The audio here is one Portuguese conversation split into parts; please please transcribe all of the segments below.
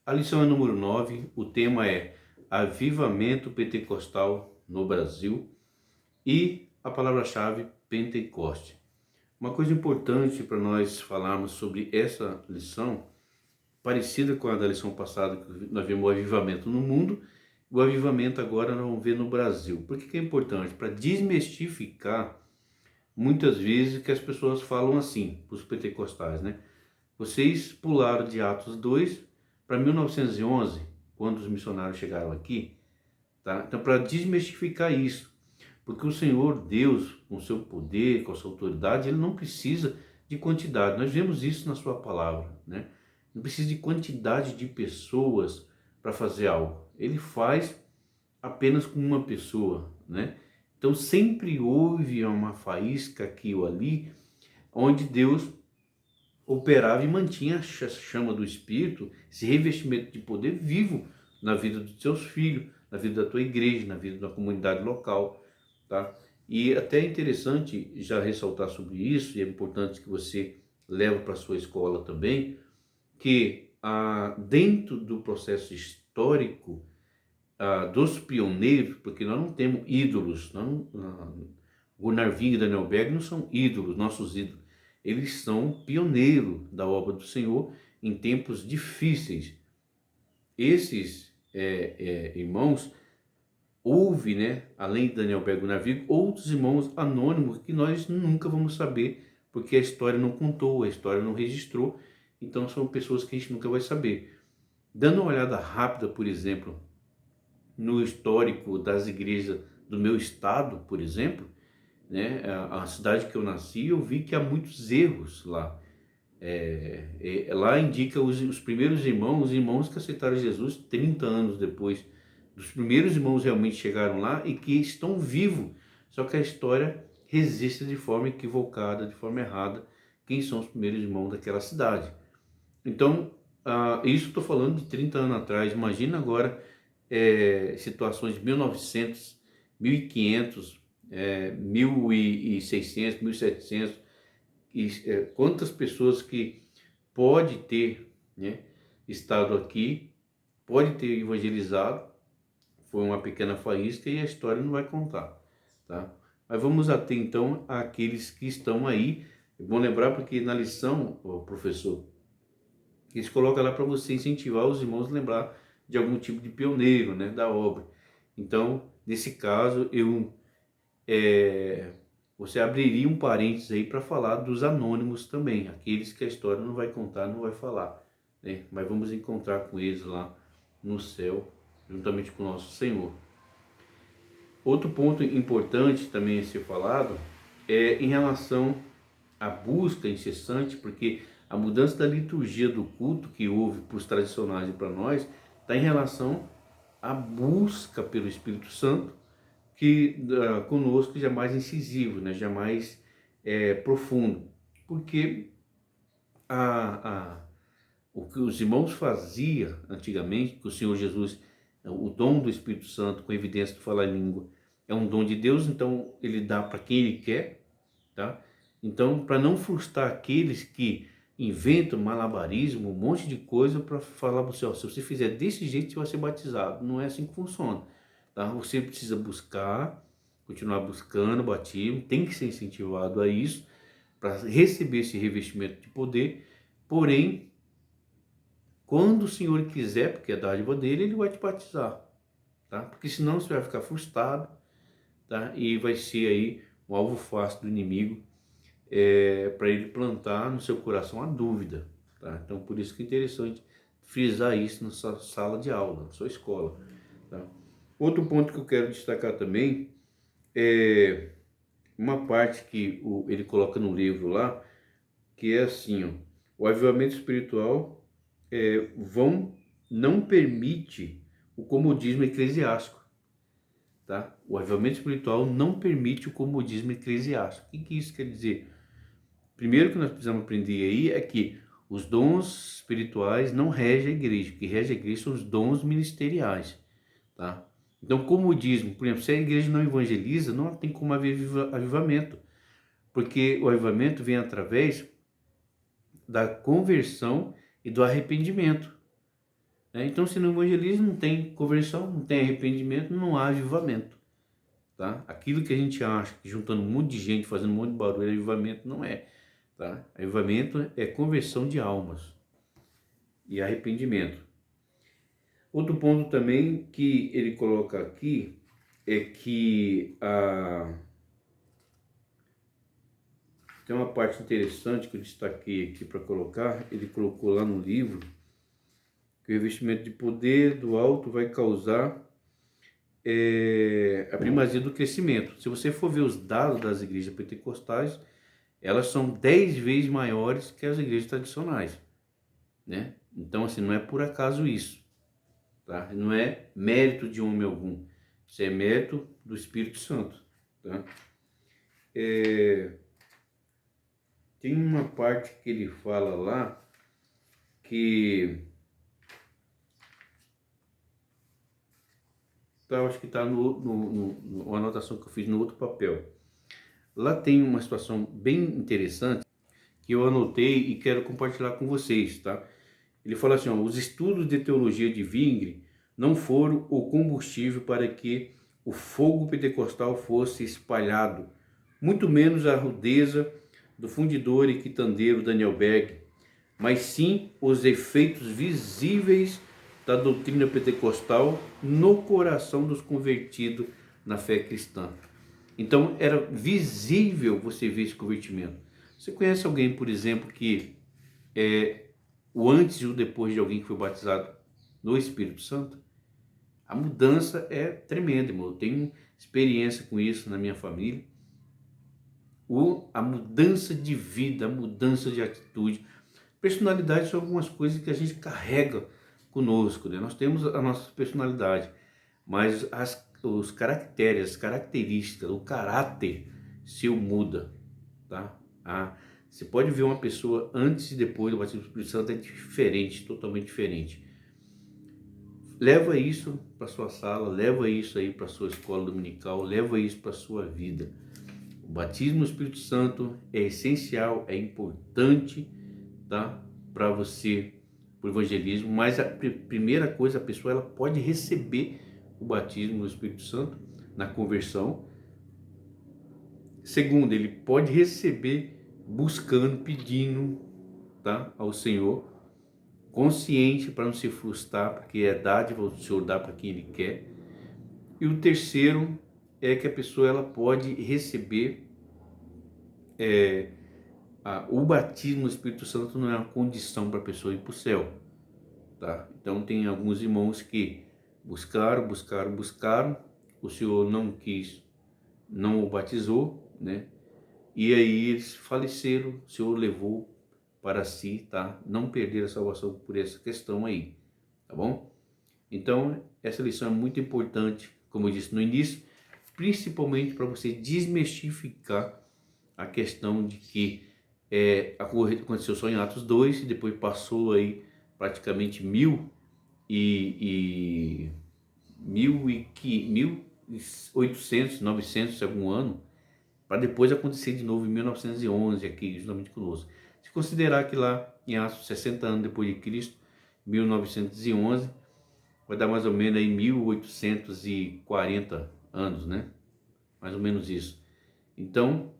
A lição é número 9, o tema é Avivamento Pentecostal no Brasil e a palavra-chave Pentecoste. Uma coisa importante para nós falarmos sobre essa lição, parecida com a da lição passada, que nós vimos o avivamento no mundo, o avivamento agora nós vamos ver no Brasil. Por que é importante? Para desmistificar muitas vezes que as pessoas falam assim, para os pentecostais, né? Vocês pularam de Atos 2 para 1911, quando os missionários chegaram aqui, tá? Então, para desmistificar isso, porque o Senhor Deus, com seu poder, com a sua autoridade, ele não precisa de quantidade. Nós vemos isso na sua palavra, né? Não precisa de quantidade de pessoas para fazer algo. Ele faz apenas com uma pessoa, né? Então, sempre houve uma faísca aqui ou ali, onde Deus operava e mantinha a chama do Espírito, esse revestimento de poder vivo na vida dos seus filhos, na vida da tua igreja, na vida da comunidade local, tá? E até é interessante já ressaltar sobre isso, e é importante que você leve para a sua escola também, que dentro do processo histórico dos pioneiros, porque nós não temos ídolos, Gunnar Wing e Daniel Berg não são ídolos, nossos ídolos. Eles são pioneiros da obra do Senhor em tempos difíceis. Esses irmãos, houve, né, além de Daniel Berg e Gunnar Wing, outros irmãos anônimos que nós nunca vamos saber, porque a história não contou, a história não registrou, então são pessoas que a gente nunca vai saber. Dando uma olhada rápida, por exemplo, no histórico das igrejas do meu estado, por exemplo, né, a cidade que eu nasci, eu vi que há muitos erros lá. Lá indica os primeiros irmãos, os irmãos que aceitaram Jesus 30 anos depois, dos primeiros irmãos realmente chegaram lá e que estão vivos, só que a história registra de forma equivocada, de forma errada, quem são os primeiros irmãos daquela cidade. Então, isso estou falando de 30 anos atrás, imagina agora situações de 1900, 1500, 1600, 1700, quantas pessoas que pode ter, né, estado aqui, pode ter evangelizado, foi uma pequena faísca e a história não vai contar, tá? Mas vamos até então àqueles que estão aí. É bom lembrar porque na lição, professor, eles colocam lá para você incentivar os irmãos a lembrar de algum tipo de pioneiro, né, da obra. Então, nesse caso, você abriria um parênteses aí para falar dos anônimos também, aqueles que a história não vai contar, não vai falar, né? Mas vamos encontrar com eles lá no céu, juntamente com o nosso Senhor. Outro ponto importante também a ser falado é em relação à busca incessante, porque a mudança da liturgia do culto que houve para os tradicionais e para nós está em relação à busca pelo Espírito Santo, que conosco já é mais incisivo, né? Já mais profundo, porque o que os irmãos faziam antigamente, que o Senhor Jesus, o dom do Espírito Santo com evidência de falar em língua, é um dom de Deus, então ele dá para quem ele quer, tá? Então, para não frustrar aqueles que inventam malabarismo, um monte de coisa para falar para você, ó, se você fizer desse jeito, você vai ser batizado. Não é assim que funciona, tá? Você precisa buscar, continuar buscando o batismo, tem que ser incentivado a isso, para receber esse revestimento de poder, porém, quando o Senhor quiser, porque é dádiva dele, ele vai te batizar, tá? Porque senão você vai ficar frustrado, tá? E vai ser aí um alvo fácil do inimigo, para ele plantar no seu coração a dúvida, tá? Então, por isso que é interessante frisar isso na sua sala de aula, na sua escola, tá? Outro ponto que eu quero destacar também é uma parte que ele coloca no livro lá, que é assim, ó, o avivamento espiritual não permite o comodismo eclesiástico, tá? O avivamento espiritual não permite o comodismo eclesiástico. O que isso quer dizer? Primeiro que nós precisamos aprender aí é que os dons espirituais não regem a igreja. O que rege a igreja são os dons ministeriais, tá? Então, comodismo, por exemplo, se a igreja não evangeliza, não tem como haver avivamento, porque o avivamento vem através da conversão e do arrependimento. né? Então, se não evangeliza, não tem conversão, não tem arrependimento, não há avivamento, tá? Aquilo que a gente acha que juntando um monte de gente, fazendo um monte de barulho, é avivamento, não é, tá? Avivamento é conversão de almas e arrependimento. Outro ponto também que ele coloca aqui é que tem uma parte interessante que eu destaquei aqui para colocar. Ele colocou lá no livro que o revestimento de poder do alto vai causar a primazia do crescimento. Se você for ver os dados das igrejas pentecostais, elas são 10 vezes maiores que as igrejas tradicionais, né? Então, assim, não é por acaso isso, tá? Não é mérito de homem algum, isso é mérito do Espírito Santo, tá? Tem uma parte que ele fala lá que acho que está uma anotação que eu fiz no outro papel. Lá tem uma situação bem interessante que eu anotei e quero compartilhar com vocês, tá? Ele fala assim, ó, os estudos de teologia de Zwingli não foram o combustível para que o fogo pentecostal fosse espalhado, muito menos a rudeza do fundidor e quitandeiro Daniel Berg, mas sim os efeitos visíveis da doutrina pentecostal no coração dos convertidos na fé cristã. Então era visível você ver esse convertimento. Você conhece alguém, por exemplo, que o antes e o depois de alguém que foi batizado no Espírito Santo? A mudança é tremenda, irmão. Eu tenho experiência com isso na minha família. A mudança de vida, a mudança de atitude. Personalidade são algumas coisas que a gente carrega conosco, né? Nós temos a nossa personalidade, mas os caracteres, as características, o caráter seu muda, tá? Você pode ver uma pessoa antes e depois do batismo do Espírito Santo, é diferente, totalmente diferente. Leva isso para sua sala, leva isso aí para sua escola dominical, leva isso para sua vida. O batismo no Espírito Santo é essencial, é importante, tá? Para você, para o evangelismo, mas a primeira coisa, a pessoa ela pode receber o batismo no Espírito Santo na conversão. Segundo, ele pode receber buscando, pedindo, tá, ao Senhor, consciente para não se frustrar, porque é dádiva, o Senhor dá para quem Ele quer. E o terceiro é que a pessoa ela pode receber o batismo no Espírito Santo não é uma condição para a pessoa ir para o céu, tá? Então tem alguns irmãos que buscaram, o Senhor não quis, não o batizou, né? E aí eles faleceram, o Senhor levou para si, tá? Não perder a salvação por essa questão aí, tá bom? Então, essa lição é muito importante, como eu disse no início, principalmente para você desmistificar a questão de que aconteceu só em Atos 2 e depois passou aí praticamente 1800, 900, algum ano, para depois acontecer de novo em 1911 aqui, justamente conosco. Se considerar que lá em Atos 60 anos depois de Cristo, 1911, vai dar mais ou menos aí 1840 anos, né? Mais ou menos isso. Então,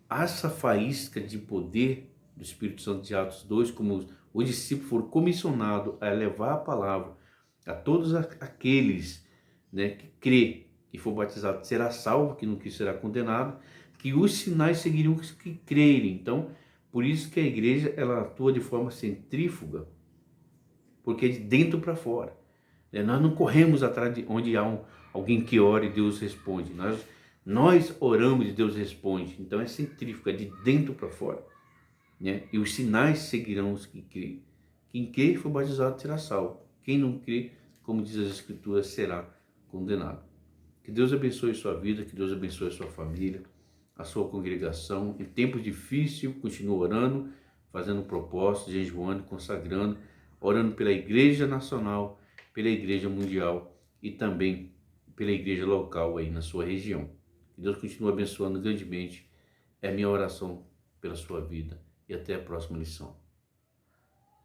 essa faísca de poder do Espírito Santo de Atos 2, como os discípulos foram comissionados a levar a palavra a todos aqueles, né, que crê e for batizado será salvo, que não quis será condenado, que os sinais seguiriam os que crerem. Então, por isso que a igreja ela atua de forma centrífuga, porque é de dentro para fora. Nós não corremos atrás de onde há alguém que ora e Deus responde. Nós oramos e Deus responde. Então é centrífuga, é de dentro para fora, né? E os sinais seguirão os que crêem. Quem crê e for batizado será salvo. Quem não crê, como diz as Escrituras, será condenado. Que Deus abençoe sua vida, que Deus abençoe a sua família, a sua congregação. Em tempos difíceis, continue orando, fazendo propósitos, jejuando, consagrando, orando pela Igreja Nacional, pela Igreja Mundial e também pela Igreja local aí na sua região. Que Deus continue abençoando grandemente. É a minha oração pela sua vida. E até a próxima lição.